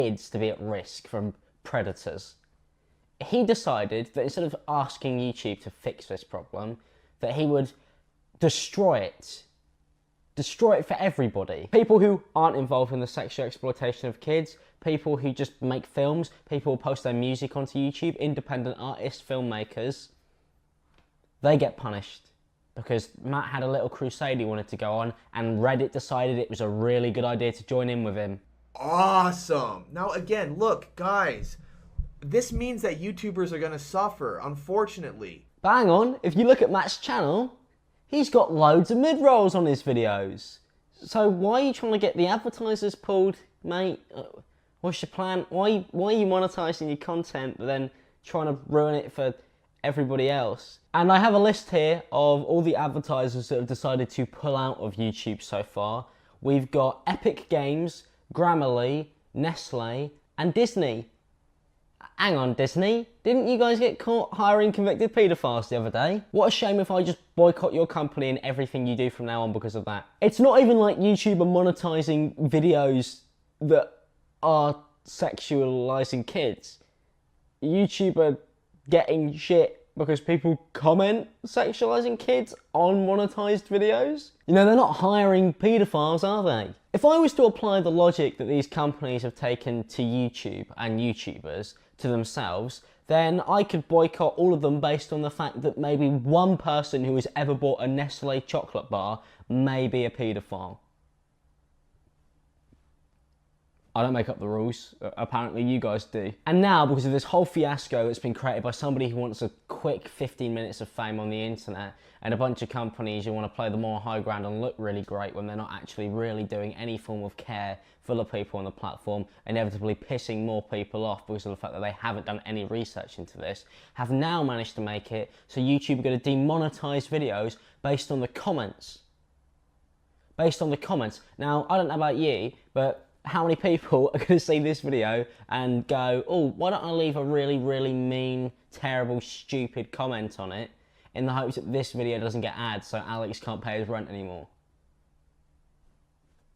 kids to be at risk from predators. He decided that instead of asking YouTube to fix this problem, that he would destroy it. Destroy it for everybody. People who aren't involved in the sexual exploitation of kids, people who just make films, people who post their music onto YouTube, independent artists, filmmakers, they get punished. Because Matt had a little crusade he wanted to go on, and Reddit decided it was a really good idea to join in with him. Awesome. Now again, look, guys, this means that YouTubers are going to suffer, unfortunately. But hang on, if you look at Matt's channel, he's got loads of mid-rolls on his videos. So why are you trying to get the advertisers pulled, mate? What's your plan? Why are you monetizing your content but then trying to ruin it for everybody else? And I have a list here of all the advertisers that have decided to pull out of YouTube so far. We've got Epic Games, Grammarly, Nestle, and Disney. Hang on, Disney, didn't you guys get caught hiring convicted paedophiles the other day? What a shame if I just boycott your company and everything you do from now on because of that. It's not even like YouTube are monetizing videos that are sexualizing kids. YouTube are getting shit because people comment sexualizing kids on monetized videos. You know, they're not hiring paedophiles, are they? If I was to apply the logic that these companies have taken to YouTube and YouTubers to themselves, then I could boycott all of them based on the fact that maybe one person who has ever bought a Nestle chocolate bar may be a paedophile. I don't make up the rules. Apparently you guys do. And now, because of this whole fiasco that's been created by somebody who wants a quick 15 minutes of fame on the internet, and a bunch of companies who want to play the more high ground and look really great when they're not actually really doing any form of care for the people on the platform, inevitably pissing more people off because of the fact that they haven't done any research into this, have now managed to make it so YouTube are going to demonetize videos based on the comments. Based on the comments. Now, I don't know about you, but how many people are going to see this video and go, oh, why don't I leave a really, really mean, terrible, stupid comment on it in the hopes that this video doesn't get ads so Alex can't pay his rent anymore?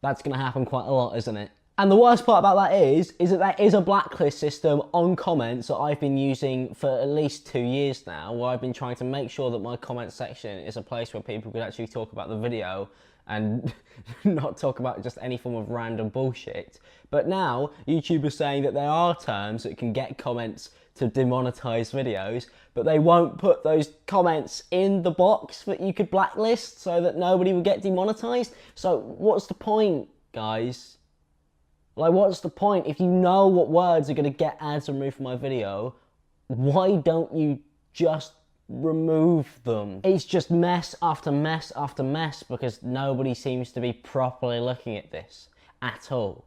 That's going to happen quite a lot, isn't it? And the worst part about that is that there is a blacklist system on comments that I've been using for at least 2 years now, where I've been trying to make sure that my comment section is a place where people could actually talk about the video and not talk about just any form of random bullshit. But now, YouTube is saying that there are terms that can get comments to demonetize videos, but they won't put those comments in the box that you could blacklist so that nobody would get demonetized. So what's the point, guys? Like, what's the point? If you know what words are going to get ads removed from my video, why don't you just remove them? It's just mess after mess after mess because nobody seems to be properly looking at this at all.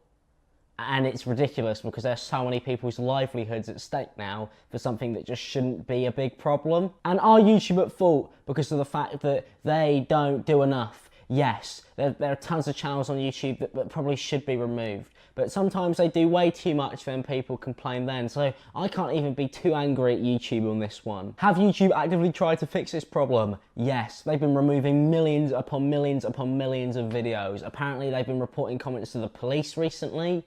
And it's ridiculous because there's so many people's livelihoods at stake now for something that just shouldn't be a big problem. And are YouTube at fault because of the fact that they don't do enough? Yes, there are tons of channels on YouTube that probably should be removed. But sometimes they do way too much, then people complain then. So I can't even be too angry at YouTube on this one. Have YouTube actively tried to fix this problem? Yes, they've been removing millions upon millions upon millions of videos. Apparently they've been reporting comments to the police recently.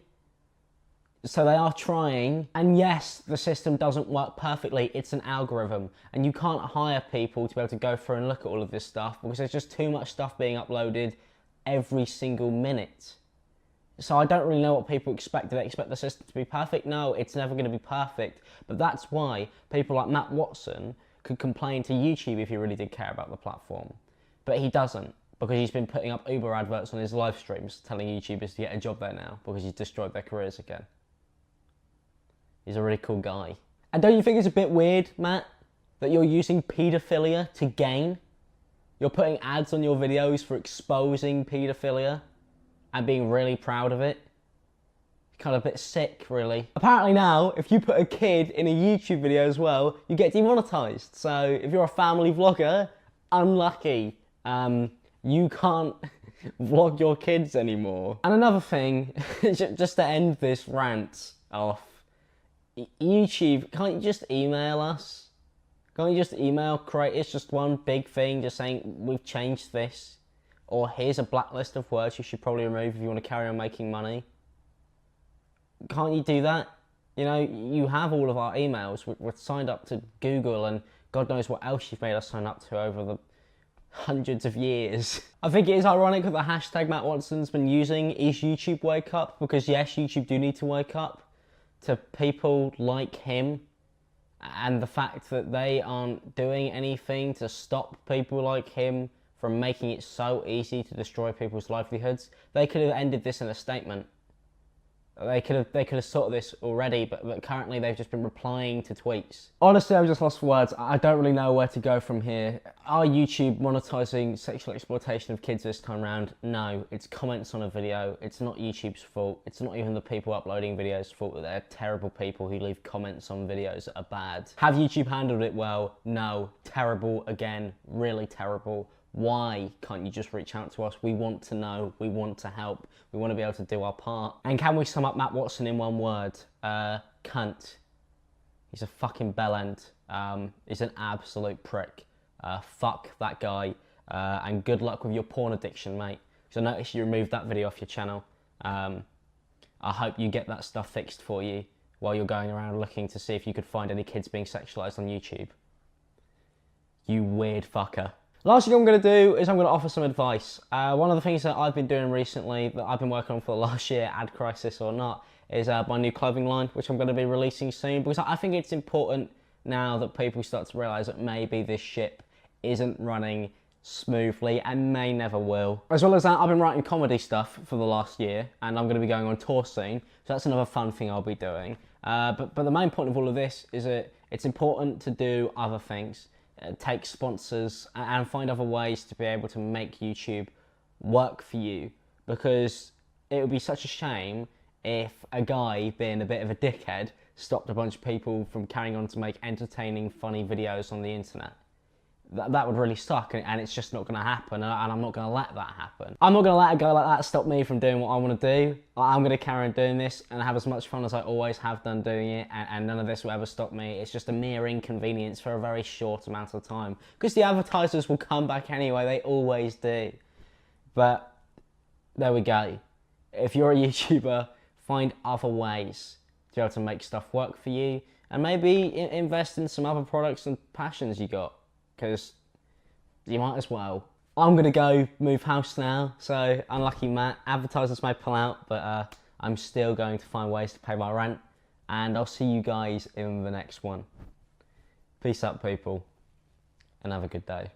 So they are trying, and yes, the system doesn't work perfectly. It's an algorithm, and you can't hire people to be able to go through and look at all of this stuff because there's just too much stuff being uploaded every single minute. So I don't really know what people expect. Do they expect the system to be perfect? No, it's never going to be perfect. But that's why people like Matt Watson could complain to YouTube if he really did care about the platform. But he doesn't, because he's been putting up Uber adverts on his live streams telling YouTubers to get a job there now because he's destroyed their careers again. He's a really cool guy. And don't you think it's a bit weird, Matt, that you're using paedophilia to gain? You're putting ads on your videos for exposing paedophilia and being really proud of it? Kind of a bit sick, really. Apparently now, if you put a kid in a YouTube video as well, you get demonetized. So if you're a family vlogger, unlucky. You can't vlog your kids anymore. And another thing, just to end this rant off, YouTube, can't you just email us? Can't you just email creators just one big thing, just saying, we've changed this? Or here's a blacklist of words you should probably remove if you want to carry on making money? Can't you do that? You know, you have all of our emails. We're signed up to Google and God knows what else you've made us sign up to over the hundreds of years. I think it is ironic that the hashtag Matt Watson's been using is YouTube Wake Up, because yes, YouTube do need to wake up to people like him and the fact that they aren't doing anything to stop people like him from making it so easy to destroy people's livelihoods. They could have ended this in a statement. They could have sorted this already, but currently they've just been replying to tweets. Honestly, I've just lost for words. I don't really know where to go from here. Are YouTube monetizing sexual exploitation of kids this time around? No, it's comments on a video. It's not YouTube's fault. It's not even the people uploading videos' fault that they're terrible people who leave comments on videos that are bad. Have YouTube handled it well? No. Terrible again. Really terrible. Why can't you just reach out to us? We want to know, we want to help, we want to be able to do our part. And can we sum up Matt Watson in one word? Cunt. He's a fucking bellend. He's an absolute prick. Fuck that guy. And good luck with your porn addiction, mate. Because I noticed you removed that video off your channel. I hope you get that stuff fixed for you while you're going around looking to see if you could find any kids being sexualised on YouTube. You weird fucker. Last thing I'm going to do is I'm going to offer some advice. One of the things that I've been doing recently, that I've been working on for the last year, ad crisis or not, is my new clothing line, which I'm going to be releasing soon, because I think it's important now that people start to realise that maybe this ship isn't running smoothly and may never will. As well as that, I've been writing comedy stuff for the last year, and I'm going to be going on tour soon, so that's another fun thing I'll be doing. But the main point of all of this is that it's important to do other things. Take sponsors and find other ways to be able to make YouTube work for you, because it would be such a shame if a guy being a bit of a dickhead stopped a bunch of people from carrying on to make entertaining, funny videos on the internet. That would really suck, and it's just not going to happen, and I'm not going to let that happen. I'm not going to let a guy like that stop me from doing what I want to do. I'm going to carry on doing this and have as much fun as I always have done doing it, and none of this will ever stop me. It's just a mere inconvenience for a very short amount of time, because the advertisers will come back anyway, they always do. But there we go. If you're a YouTuber, find other ways to be able to make stuff work for you, and maybe invest in some other products and passions you got, because you might as well. I'm going to go move house now, so unlucky Matt. Advertisers may pull out, but I'm still going to find ways to pay my rent, and I'll see you guys in the next one. Peace out, people, and have a good day.